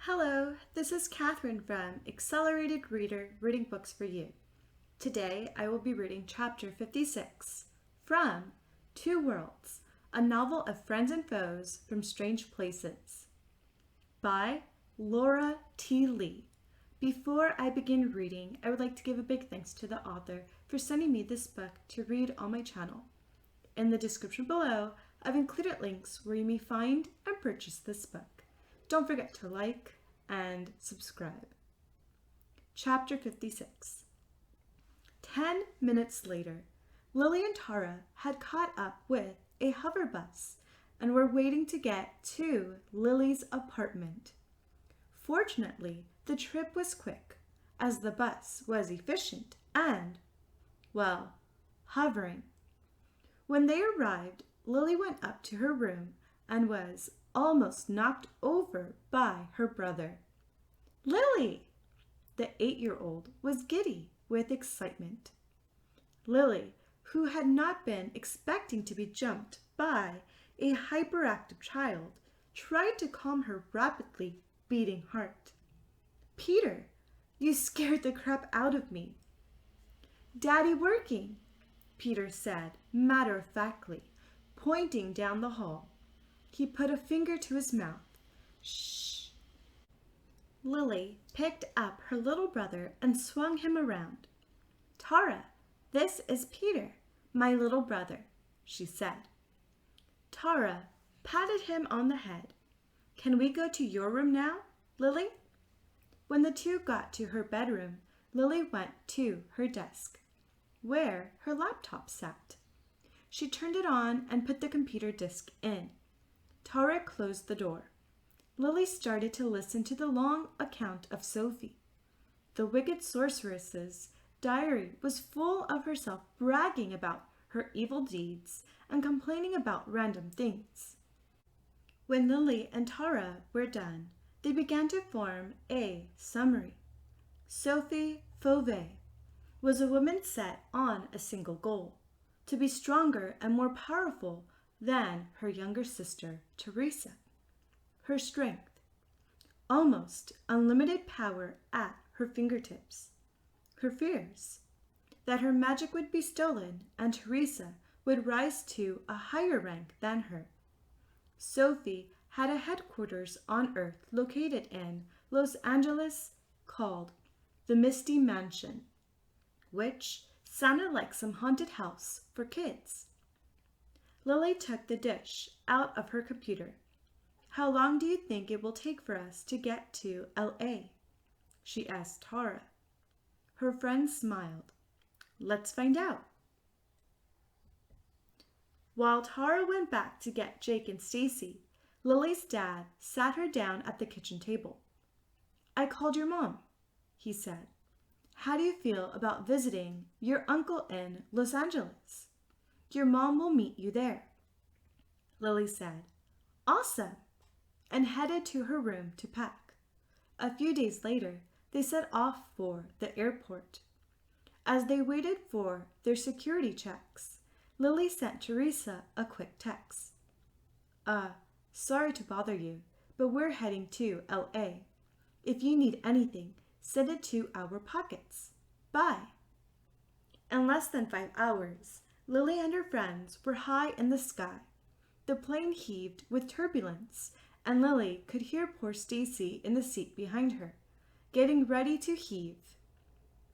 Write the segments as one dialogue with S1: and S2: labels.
S1: Hello, this is Catherine from Accelerated Reader Reading Books for You. Today I will be reading Chapter 56 from Two Worlds, a novel of friends and foes from strange places by Laura T. Lee. Before I begin reading, I would like to give a big thanks to the author for sending me this book to read on my channel. In the description below, I've included links where you may find and purchase this book. Don't forget to like and subscribe. Chapter 56. 10 minutes later, Lily and Tara had caught up with a hover bus and were waiting to get to Lily's apartment. Fortunately, the trip was quick, as the bus was efficient and, well, hovering. When they arrived, Lily went up to her room and was almost knocked over by her brother. Lily! The 8-year-old was giddy with excitement. Lily, who had not been expecting to be jumped by a hyperactive child, tried to calm her rapidly beating heart. Peter, you scared the crap out of me. Daddy working, Peter said matter-of-factly, pointing down the hall. He put a finger to his mouth. Shh. Lily picked up her little brother and swung him around. Tara, this is Peter, my little brother, she said. Tara patted him on the head. Can we go to your room now, Lily? When the two got to her bedroom, Lily went to her desk, where her laptop sat. She turned it on and put the computer disk in. Tara closed the door. Lily started to listen to the long account of Sophie. The wicked sorceress's diary was full of herself bragging about her evil deeds and complaining about random things. When Lily and Tara were done, they began to form a summary. Sophie Fauvet was a woman set on a single goal, to be stronger and more powerful than her younger sister, Teresa. Her strength, almost unlimited power at her fingertips. Her fears, that her magic would be stolen and Teresa would rise to a higher rank than her. Sophie had a headquarters on Earth located in Los Angeles called the Misty Mansion, which sounded like some haunted house for kids. Lily took the dish out of her computer. How long do you think it will take for us to get to L.A.? She asked Tara. Her friend smiled. Let's find out. While Tara went back to get Jake and Stacy, Lily's dad sat her down at the kitchen table. I called your mom, he said. How do you feel about visiting your uncle in Los Angeles? Your mom will meet you there. Lily said, Awesome, and headed to her room to pack. A few days later, they set off for the airport. As they waited for their security checks, Lily sent Teresa a quick text. Sorry to bother you, but we're heading to L.A. If you need anything, send it to our pockets. Bye. In less than 5 hours, Lily and her friends were high in the sky. The plane heaved with turbulence, and Lily could hear poor Stacy in the seat behind her, getting ready to heave.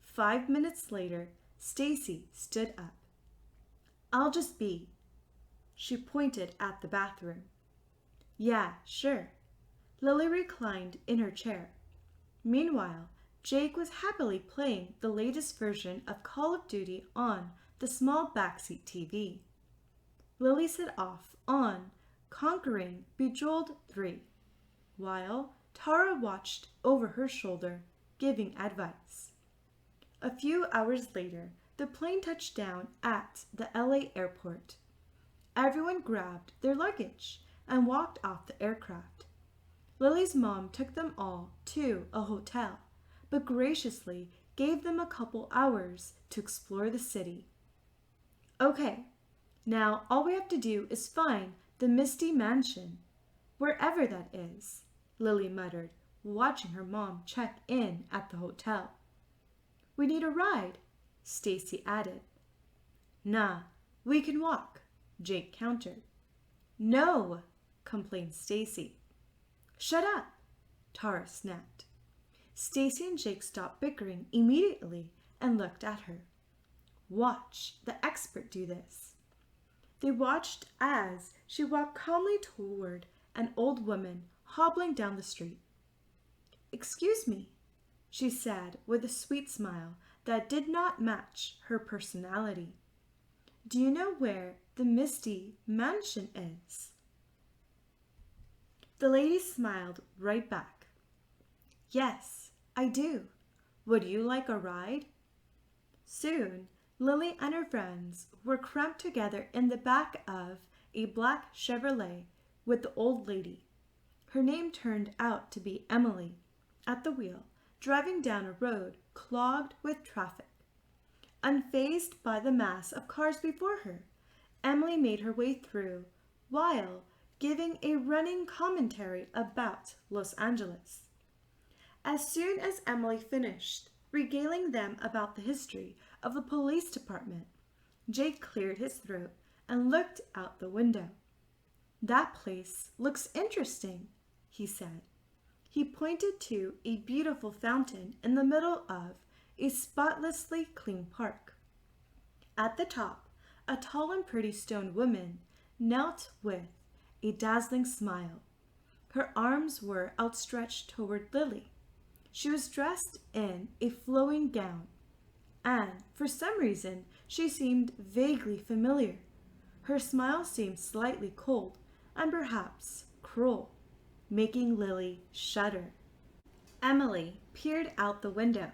S1: 5 minutes later, Stacy stood up. I'll just be. She pointed at the bathroom. Yeah, sure. Lily reclined in her chair. Meanwhile, Jake was happily playing the latest version of Call of Duty on the small backseat TV. Lily set off on Conquering Bejeweled 3, while Tara watched over her shoulder, giving advice. A few hours later, the plane touched down at the LA airport. Everyone grabbed their luggage and walked off the aircraft. Lily's mom took them all to a hotel, but graciously gave them a couple hours to explore the city. Okay, now all we have to do is find the Misty Mansion, wherever that is, Lily muttered, watching her mom check in at the hotel. "We need a ride," Stacy added. "Nah, we can walk," Jake countered. "No," complained Stacy. "Shut up," Tara snapped. Stacy and Jake stopped bickering immediately and looked at her. Watch the expert do this. They watched as she walked calmly toward an old woman hobbling down the street. "Excuse me," she said with a sweet smile that did not match her personality. "Do you know where the Misty Mansion is?" The lady smiled right back. "Yes, I do. Would you like a ride?" Soon, Lily and her friends were cramped together in the back of a black Chevrolet with the old lady. Her name turned out to be Emily, at the wheel, driving down a road clogged with traffic. Unfazed by the mass of cars before her, Emily made her way through while giving a running commentary about Los Angeles. As soon as Emily finished regaling them about the history of the police department, Jake cleared his throat and looked out the window. "That place looks interesting," he said. He pointed to a beautiful fountain in the middle of a spotlessly clean park. At the top, a tall and pretty stone woman knelt with a dazzling smile. Her arms were outstretched toward Lily. She was dressed in a flowing gown, and for some reason she seemed vaguely familiar. Her smile seemed slightly cold and perhaps cruel, making Lily shudder. Emily peered out the window.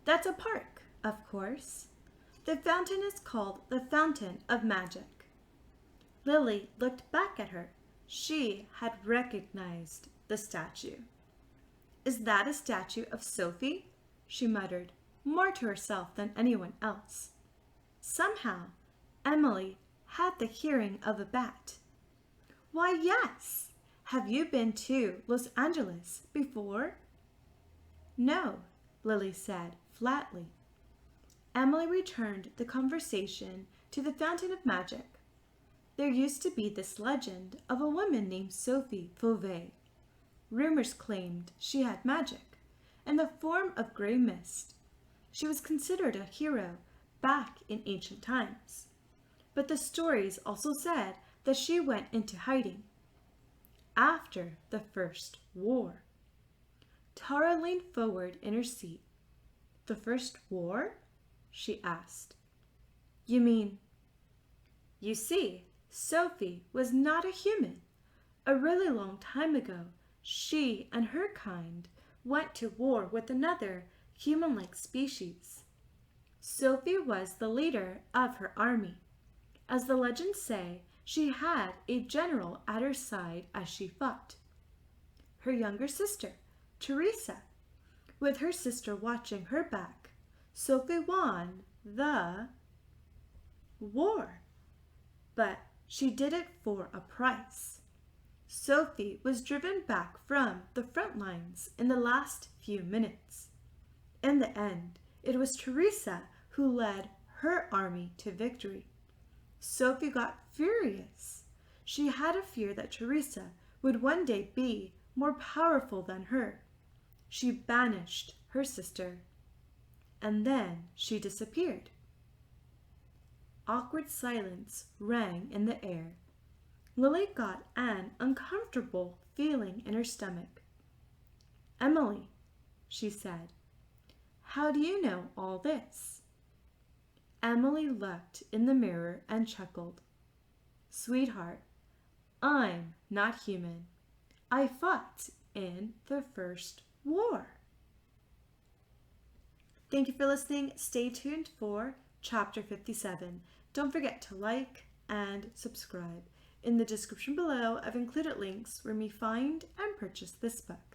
S1: "That's a park, of course. The fountain is called the Fountain of Magic." Lily looked back at her. She had recognized the statue. "Is that a statue of Sophie?" she muttered, more to herself than anyone else. Somehow, Emily had the hearing of a bat. "Why, yes! Have you been to Los Angeles before?" "No," Lily said flatly. Emily returned the conversation to the Fountain of Magic. There used to be this legend of a woman named Sophie Fauvet. Rumors claimed she had magic in the form of gray mist. She was considered a hero back in ancient times. But the stories also said that she went into hiding after the First War. Tara leaned forward in her seat. "The First War?" she asked. "You mean—" "You see, Sophie was not a human. A really long time ago, she and her kind went to war with another human-like species. Sophie was the leader of her army. As the legends say, she had a general at her side as she fought. Her younger sister, Teresa. With her sister watching her back, Sophie won the war. But she did it for a price. Sophie was driven back from the front lines in the last few minutes. In the end, it was Teresa who led her army to victory. Sophie got furious. She had a fear that Teresa would one day be more powerful than her. She banished her sister, and then she disappeared." Awkward silence rang in the air. Lily got an uncomfortable feeling in her stomach. "Emily," she said, "how do you know all this?" Emily looked in the mirror and chuckled. "Sweetheart, I'm not human. I fought in the First War." Thank you for listening. Stay tuned for Chapter 57. Don't forget to like and subscribe. In the description below, I've included links where you may find and purchase this book.